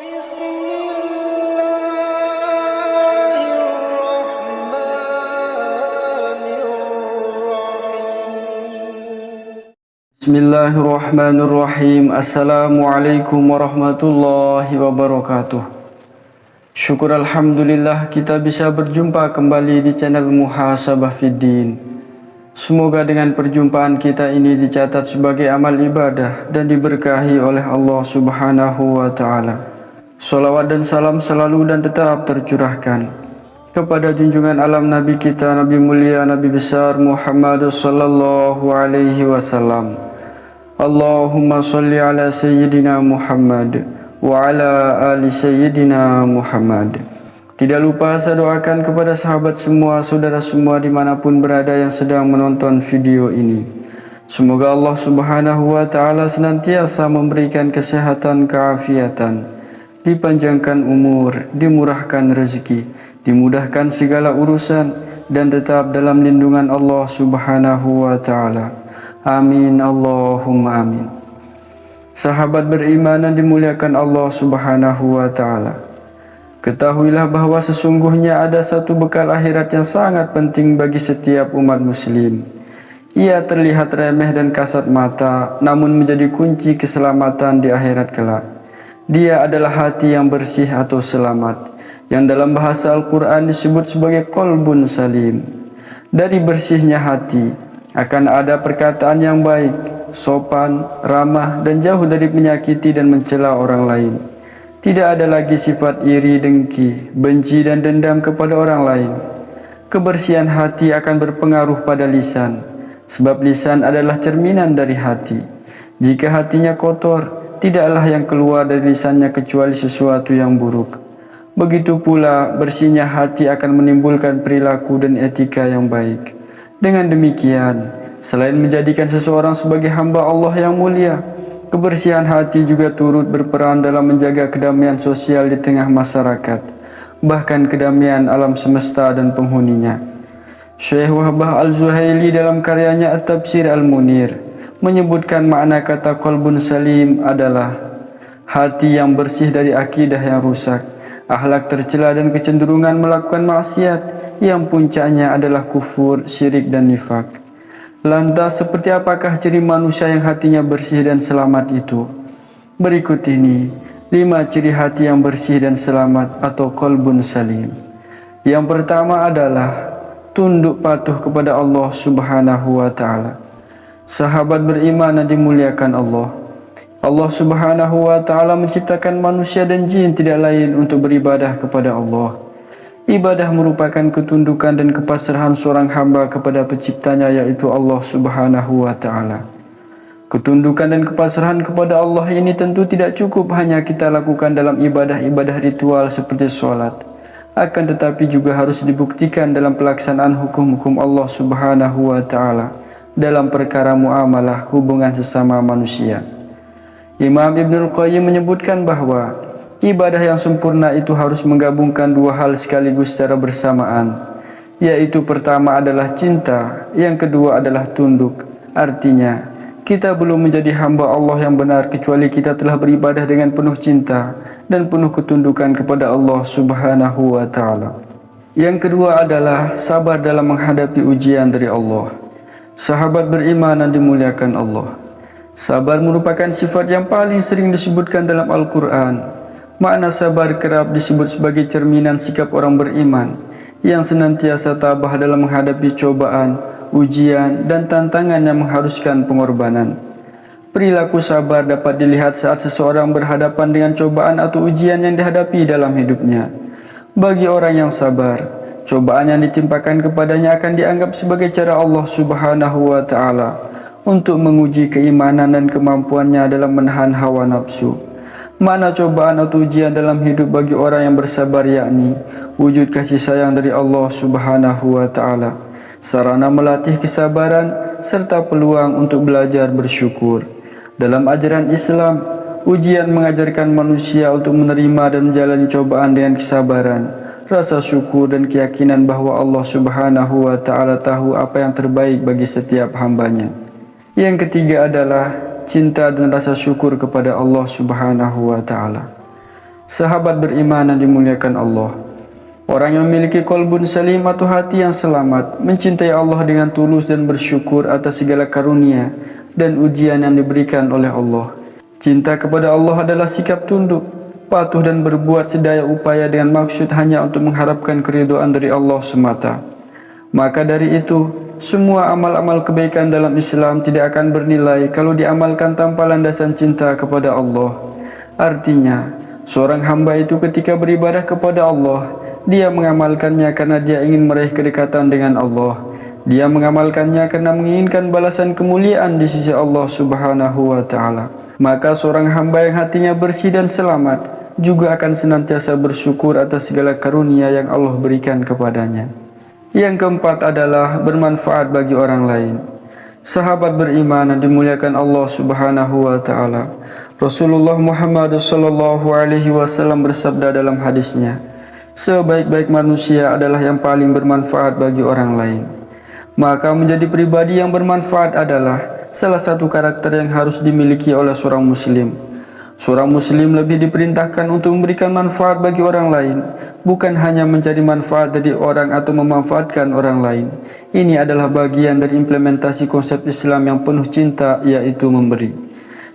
Bismillahirrahmanirrahim. Assalamualaikum warahmatullahi wabarakatuh. Syukur alhamdulillah kita bisa berjumpa kembali di channel Muhasabah Fiddin. Semoga dengan perjumpaan kita ini dicatat sebagai amal ibadah dan diberkahi oleh Allah Subhanahu wa ta'ala. Salawat dan salam selalu dan tetap tercurahkan kepada junjungan alam Nabi kita, Nabi mulia, Nabi besar Muhammad sallallahu alaihi wasallam. Allahumma salli ala Sayyidina Muhammad wa ala ali Sayyidina Muhammad. Tidak lupa saya doakan kepada sahabat semua, saudara semua dimanapun berada yang sedang menonton video ini. Semoga Allah Subhanahu wa ta'ala senantiasa memberikan kesehatan, keafiatan, dipanjangkan umur, dimurahkan rezeki, dimudahkan segala urusan, dan tetap dalam lindungan Allah Subhanahu wa ta'ala. Amin, Allahumma amin. Sahabat beriman yang dimuliakan Allah Subhanahu wa ta'ala, ketahuilah bahwa sesungguhnya ada satu bekal akhirat yang sangat penting bagi setiap umat muslim. Ia terlihat remeh dan kasat mata, namun menjadi kunci keselamatan di akhirat kelak. Dia adalah hati yang bersih atau selamat, yang dalam bahasa Al-Quran disebut sebagai qalbun salim. Dari bersihnya hati akan ada perkataan yang baik, sopan, ramah, dan jauh dari menyakiti dan mencela orang lain. Tidak ada lagi sifat iri, dengki, benci, dan dendam kepada orang lain. Kebersihan hati akan berpengaruh pada lisan, sebab lisan adalah cerminan dari hati. Jika hatinya kotor, tidaklah yang keluar dari lisannya kecuali sesuatu yang buruk. Begitu pula bersihnya hati akan menimbulkan perilaku dan etika yang baik. Dengan demikian, selain menjadikan seseorang sebagai hamba Allah yang mulia, kebersihan hati juga turut berperan dalam menjaga kedamaian sosial di tengah masyarakat, bahkan kedamaian alam semesta dan penghuninya. Syekh Wahbah Al-Zuhaili dalam karyanya At-Tafsir Al-Munir menyebutkan makna kata qalbun salim adalah hati yang bersih dari akidah yang rusak, akhlak tercela, dan kecenderungan melakukan maksiat yang puncaknya adalah kufur, syirik, dan nifak. Lantas seperti apakah ciri manusia yang hatinya bersih dan selamat itu? Berikut ini 5 ciri hati yang bersih dan selamat atau qalbun salim. Yang pertama adalah tunduk patuh kepada Allah Subhanahu wa ta'ala. Sahabat beriman yang dimuliakan Allah, Allah Subhanahu wa ta'ala menciptakan manusia dan jin tidak lain untuk beribadah kepada Allah. Ibadah merupakan ketundukan dan kepasrahan seorang hamba kepada penciptanya, yaitu Allah Subhanahu wa ta'ala. Ketundukan dan kepasrahan kepada Allah ini tentu tidak cukup hanya kita lakukan dalam ibadah-ibadah ritual seperti sholat, akan tetapi juga harus dibuktikan dalam pelaksanaan hukum-hukum Allah Subhanahu wa ta'ala dalam perkara muamalah hubungan sesama manusia. Imam Ibnul Qayyim menyebutkan bahwa ibadah yang sempurna itu harus menggabungkan 2 hal sekaligus secara bersamaan, yaitu pertama adalah cinta, yang kedua adalah tunduk. Artinya, kita belum menjadi hamba Allah yang benar kecuali kita telah beribadah dengan penuh cinta dan penuh ketundukan kepada Allah Subhanahu wa ta'ala. Yang kedua adalah sabar dalam menghadapi ujian dari Allah. Sahabat beriman yang dimuliakan Allah, sabar merupakan sifat yang paling sering disebutkan dalam Al-Quran. Makna sabar kerap disebut sebagai cerminan sikap orang beriman yang senantiasa tabah dalam menghadapi cobaan, ujian, dan tantangan yang mengharuskan pengorbanan. Perilaku sabar dapat dilihat saat seseorang berhadapan dengan cobaan atau ujian yang dihadapi dalam hidupnya. Bagi orang yang sabar, cobaan yang ditimpakan kepadanya akan dianggap sebagai cara Allah Subhanahu wa ta'ala untuk menguji keimanan dan kemampuannya dalam menahan hawa nafsu. Makna cobaan atau ujian dalam hidup bagi orang yang bersabar yakni wujud kasih sayang dari Allah Subhanahu wa ta'ala, sarana melatih kesabaran, serta peluang untuk belajar bersyukur. Dalam ajaran Islam, ujian mengajarkan manusia untuk menerima dan menjalani cobaan dengan kesabaran, rasa syukur, dan keyakinan bahwa Allah Subhanahu wa ta'ala tahu apa yang terbaik bagi setiap hambanya. Yang ketiga adalah cinta dan rasa syukur kepada Allah Subhanahu wa ta'ala. Sahabat beriman yang dimuliakan Allah, orang yang memiliki qalbun salim atau hati yang selamat, mencintai Allah dengan tulus dan bersyukur atas segala karunia dan ujian yang diberikan oleh Allah. Cinta kepada Allah adalah sikap tunduk, patuh dan berbuat sedaya upaya dengan maksud hanya untuk mengharapkan keridhaan dari Allah semata. Maka dari itu, semua amal-amal kebaikan dalam Islam tidak akan bernilai kalau diamalkan tanpa landasan cinta kepada Allah. Artinya, seorang hamba itu ketika beribadah kepada Allah, dia mengamalkannya karena dia ingin meraih kedekatan dengan Allah. Dia mengamalkannya karena menginginkan balasan kemuliaan di sisi Allah Subhanahu wa Ta'ala. Maka seorang hamba yang hatinya bersih dan selamat juga akan senantiasa bersyukur atas segala karunia yang Allah berikan kepadanya. Yang keempat adalah bermanfaat bagi orang lain. Sahabat beriman yang dimuliakan Allah Subhanahu wa Ta'ala, Rasulullah Muhammad sallallahu alaihi wasallam bersabda dalam hadisnya, sebaik-baik manusia adalah yang paling bermanfaat bagi orang lain. Maka menjadi pribadi yang bermanfaat adalah salah satu karakter yang harus dimiliki oleh seorang muslim. Seorang muslim lebih diperintahkan untuk memberikan manfaat bagi orang lain, bukan hanya mencari manfaat dari orang atau memanfaatkan orang lain. Ini adalah bagian dari implementasi konsep Islam yang penuh cinta, yaitu memberi.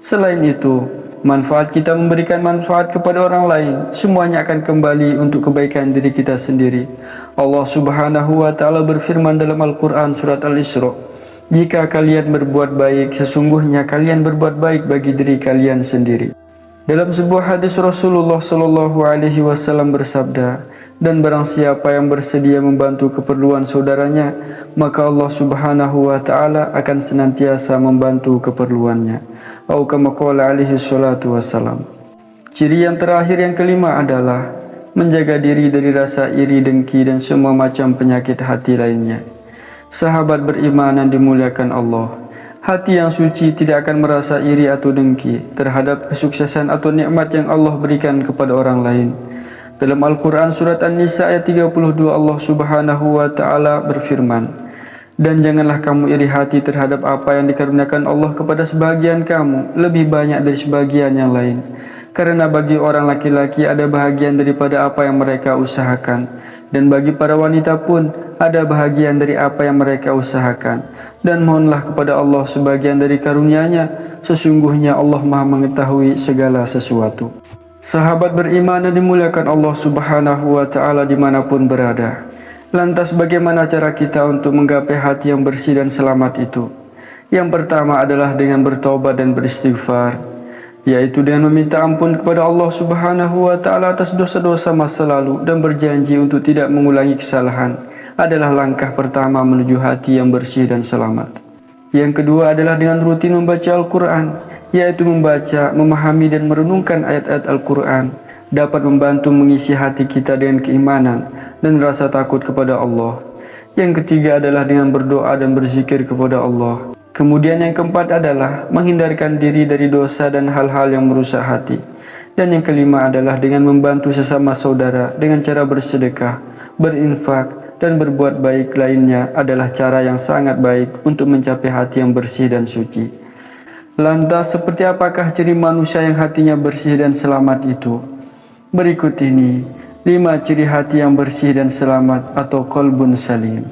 Selain itu, manfaat kita memberikan manfaat kepada orang lain, semuanya akan kembali untuk kebaikan diri kita sendiri. Allah Subhanahu wa Ta'ala berfirman dalam Al-Quran surat Al-Isra, jika kalian berbuat baik, sesungguhnya kalian berbuat baik bagi diri kalian sendiri. Dalam sebuah hadis Rasulullah sallallahu alaihi wasallam bersabda, dan barang siapa yang bersedia membantu keperluan saudaranya, maka Allah Subhanahu wa Ta'ala akan senantiasa membantu keperluannya. Atau kama qala alaihi salatu wassalam. Ciri yang terakhir yang kelima adalah menjaga diri dari rasa iri, dengki dan semua macam penyakit hati lainnya. Sahabat beriman yang dimuliakan Allah, hati yang suci tidak akan merasa iri atau dengki terhadap kesuksesan atau nikmat yang Allah berikan kepada orang lain. Dalam Al-Quran surat An-Nisa ayat 32, Allah Subhanahu wa Ta'ala berfirman, dan janganlah kamu iri hati terhadap apa yang dikaruniakan Allah kepada sebagian kamu lebih banyak dari sebagian yang lain. Karena bagi orang laki-laki ada bahagian daripada apa yang mereka usahakan, dan bagi para wanita pun ada bahagian dari apa yang mereka usahakan. Dan mohonlah kepada Allah sebagian dari karunia-Nya, sesungguhnya Allah Maha mengetahui segala sesuatu. Sahabat beriman yang dimuliakan Allah Subhanahu wa Ta'ala dimanapun berada, lantas bagaimana cara kita untuk menggapai hati yang bersih dan selamat itu? Yang pertama adalah dengan bertaubat dan beristighfar, yaitu dengan meminta ampun kepada Allah Subhanahu wa Ta'ala atas dosa-dosa masa lalu dan berjanji untuk tidak mengulangi kesalahan, adalah langkah pertama menuju hati yang bersih dan selamat. Yang kedua adalah dengan rutin membaca Al-Quran, yaitu membaca, memahami dan merenungkan ayat-ayat Al-Quran dapat membantu mengisi hati kita dengan keimanan dan rasa takut kepada Allah. Yang ketiga adalah dengan berdoa dan berzikir kepada Allah. Kemudian yang keempat adalah menghindarkan diri dari dosa dan hal-hal yang merusak hati. Dan yang kelima adalah dengan membantu sesama saudara dengan cara bersedekah, berinfak, dan berbuat baik lainnya adalah cara yang sangat baik untuk mencapai hati yang bersih dan suci. Lantas seperti apakah ciri manusia yang hatinya bersih dan selamat itu? Berikut ini 5 ciri hati yang bersih dan selamat atau qalbun salim.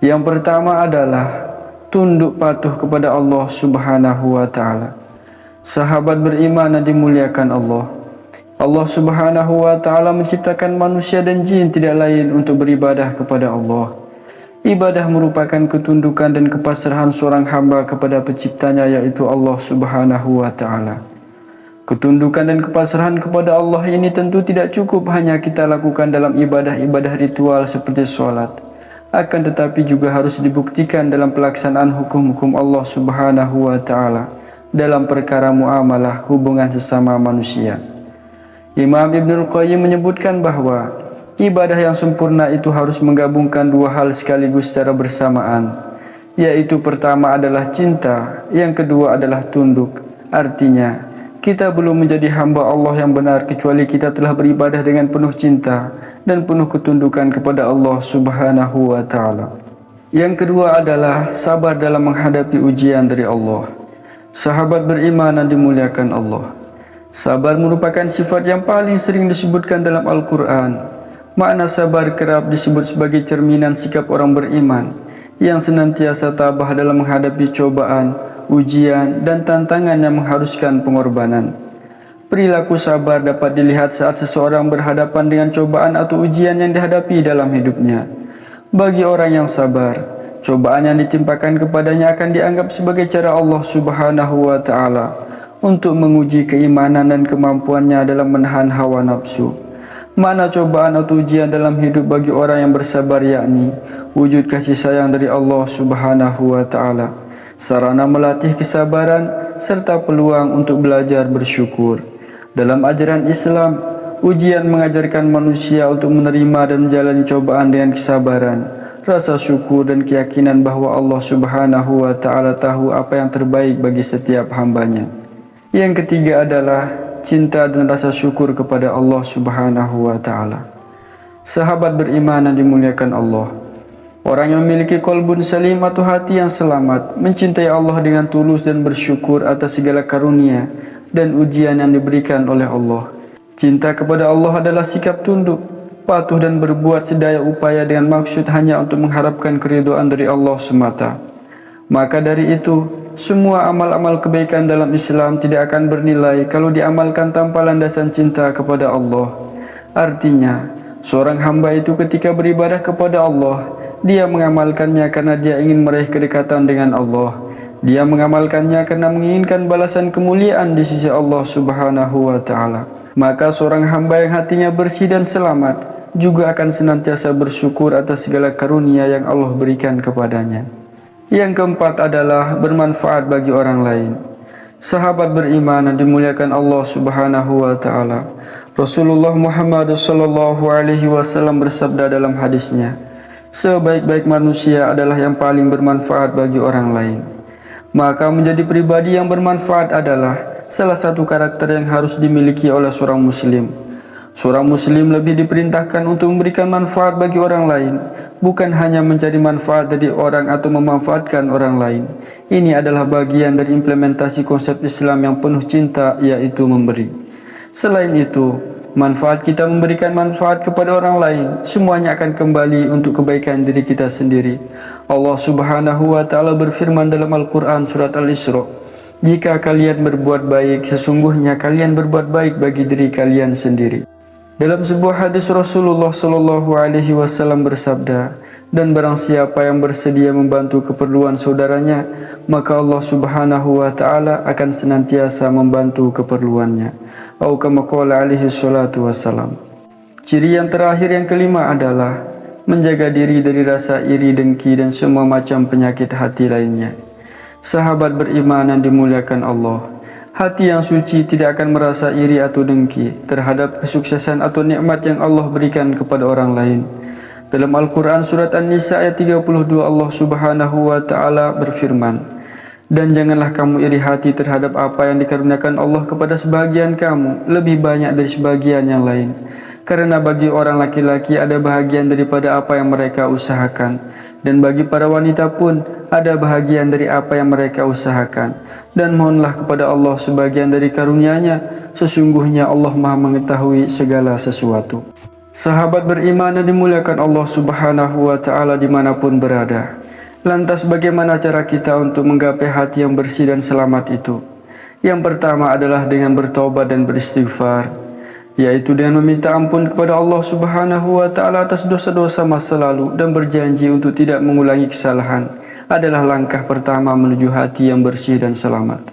Yang pertama adalah tunduk patuh kepada Allah Subhanahu wa Ta'ala. Sahabat beriman yang dimuliakan Allah, Allah Subhanahu wa Ta'ala menciptakan manusia dan jin tidak lain untuk beribadah kepada Allah. Ibadah merupakan ketundukan dan kepasrahan seorang hamba kepada penciptanya, yaitu Allah Subhanahu wa Ta'ala. Ketundukan dan kepasrahan kepada Allah ini tentu tidak cukup hanya kita lakukan dalam ibadah-ibadah ritual seperti sholat, akan tetapi juga harus dibuktikan dalam pelaksanaan hukum-hukum Allah Subhanahu wa Ta'ala dalam perkara muamalah hubungan sesama manusia. Imam Ibnul Qayyim menyebutkan bahwa ibadah yang sempurna itu harus menggabungkan 2 hal sekaligus secara bersamaan, yaitu pertama adalah cinta, yang kedua adalah tunduk. Artinya, kita belum menjadi hamba Allah yang benar kecuali kita telah beribadah dengan penuh cinta dan penuh ketundukan kepada Allah Subhanahu wa Ta'ala. Yang kedua adalah sabar dalam menghadapi ujian dari Allah. Sahabat beriman yang dimuliakan Allah, Sabar merupakan sifat yang paling sering disebutkan dalam Al-Quran. Makna sabar kerap disebut sebagai cerminan sikap orang beriman yang senantiasa tabah dalam menghadapi cobaan, ujian, dan tantangan yang mengharuskan pengorbanan. Perilaku sabar dapat dilihat saat seseorang berhadapan dengan cobaan atau ujian yang dihadapi dalam hidupnya. Bagi orang yang sabar, cobaan yang ditimpakan kepadanya akan dianggap sebagai cara Allah Subhanahu wa Ta'ala untuk menguji keimanan dan kemampuannya dalam menahan hawa nafsu. Makna cobaan atau ujian dalam hidup bagi orang yang bersabar yakni wujud kasih sayang dari Allah Subhanahu wa Ta'ala, sarana melatih kesabaran serta peluang untuk belajar bersyukur. Dalam ajaran Islam, ujian mengajarkan manusia untuk menerima dan menjalani cobaan dengan kesabaran, rasa syukur dan keyakinan bahwa Allah Subhanahu wa Ta'ala tahu apa yang terbaik bagi setiap hambanya. Yang ketiga adalah cinta dan rasa syukur kepada Allah Subhanahu wa Ta'ala. Sahabat beriman yang dimuliakan Allah, orang yang memiliki qalbun salim atau hati yang selamat, mencintai Allah dengan tulus dan bersyukur atas segala karunia dan ujian yang diberikan oleh Allah. Cinta kepada Allah adalah sikap tunduk, patuh dan berbuat sedaya upaya dengan maksud hanya untuk mengharapkan keridhaan dari Allah semata. Maka dari itu, semua amal-amal kebaikan dalam Islam tidak akan bernilai kalau diamalkan tanpa landasan cinta kepada Allah. Artinya, seorang hamba itu ketika beribadah kepada Allah, dia mengamalkannya karena dia ingin meraih kedekatan dengan Allah. Dia mengamalkannya karena menginginkan balasan kemuliaan di sisi Allah Subhanahu wa Ta'ala. Maka seorang hamba yang hatinya bersih dan selamat juga akan senantiasa bersyukur atas segala karunia yang Allah berikan kepadanya. Yang keempat adalah bermanfaat bagi orang lain. Sahabat beriman yang dimuliakan Allah Subhanahu wa Ta'ala, Rasulullah Muhammad sallallahu alaihi wasallam bersabda dalam hadisnya, sebaik-baik manusia adalah yang paling bermanfaat bagi orang lain. Maka menjadi pribadi yang bermanfaat adalah salah satu karakter yang harus dimiliki oleh seorang muslim. Seorang muslim lebih diperintahkan untuk memberikan manfaat bagi orang lain, bukan hanya mencari manfaat dari orang atau memanfaatkan orang lain. Ini adalah bagian dari implementasi konsep Islam yang penuh cinta, yaitu memberi. Selain itu, manfaat kita memberikan manfaat kepada orang lain, semuanya akan kembali untuk kebaikan diri kita sendiri. Allah Subhanahu wa Ta'ala berfirman dalam Al-Quran surat Al-Isra, jika kalian berbuat baik, sesungguhnya kalian berbuat baik bagi diri kalian sendiri. Dalam sebuah hadis Rasulullah sallallahu alaihi wasallam bersabda, dan barang siapa yang bersedia membantu keperluan saudaranya, maka Allah Subhanahu wa Ta'ala akan senantiasa membantu keperluannya. Atau kama qala alaihi salatu wassalam. Ciri yang terakhir yang kelima adalah menjaga diri dari rasa iri, dengki dan semua macam penyakit hati lainnya. Sahabat beriman yang dimuliakan Allah, hati yang suci tidak akan merasa iri atau dengki terhadap kesuksesan atau nikmat yang Allah berikan kepada orang lain. Dalam Al-Quran surat An-Nisa ayat 32, Allah Subhanahu wa Ta'ala berfirman, dan janganlah kamu iri hati terhadap apa yang dikaruniakan Allah kepada sebagian kamu lebih banyak dari sebagian yang lain. Karena bagi orang laki-laki ada bahagian daripada apa yang mereka usahakan, dan bagi para wanita pun ada bahagian dari apa yang mereka usahakan. Dan mohonlah kepada Allah sebagian dari karunia-Nya, sesungguhnya Allah Maha mengetahui segala sesuatu. Sahabat beriman yang dimuliakan Allah Subhanahu wa Ta'ala dimanapun berada, lantas bagaimana cara kita untuk menggapai hati yang bersih dan selamat itu? Yang pertama adalah dengan bertaubat dan beristighfar, yaitu dengan meminta ampun kepada Allah Subhanahu wa Ta'ala atas dosa-dosa masa lalu dan berjanji untuk tidak mengulangi kesalahan, adalah langkah pertama menuju hati yang bersih dan selamat.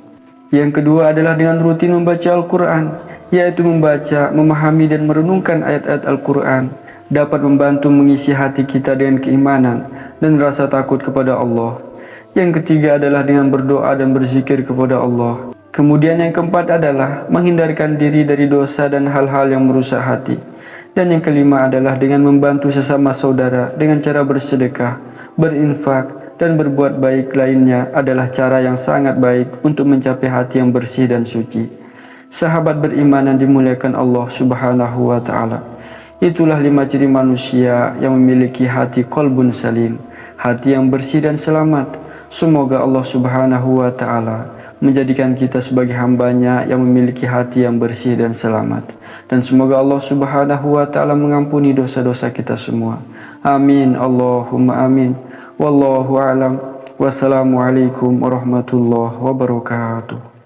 Yang kedua adalah dengan rutin membaca Al-Quran, yaitu membaca, memahami dan merenungkan ayat-ayat Al-Quran dapat membantu mengisi hati kita dengan keimanan dan rasa takut kepada Allah. Yang ketiga adalah dengan berdoa dan berzikir kepada Allah. Kemudian yang keempat adalah menghindarkan diri dari dosa dan hal-hal yang merusak hati. Dan yang kelima adalah dengan membantu sesama saudara dengan cara bersedekah, berinfak, dan berbuat baik lainnya adalah cara yang sangat baik untuk mencapai hati yang bersih dan suci. Sahabat beriman yang dimuliakan Allah Subhanahu wa Ta'ala, itulah 5 ciri manusia yang memiliki hati qalbun salim, hati yang bersih dan selamat. Semoga Allah Subhanahu wa Ta'ala menjadikan kita sebagai hambanya yang memiliki hati yang bersih dan selamat. Dan semoga Allah Subhanahu wa Ta'ala mengampuni dosa-dosa kita semua. Amin, Allahumma amin. Wallahu a'lam. Wassalamualaikum warahmatullahi wabarakatuh.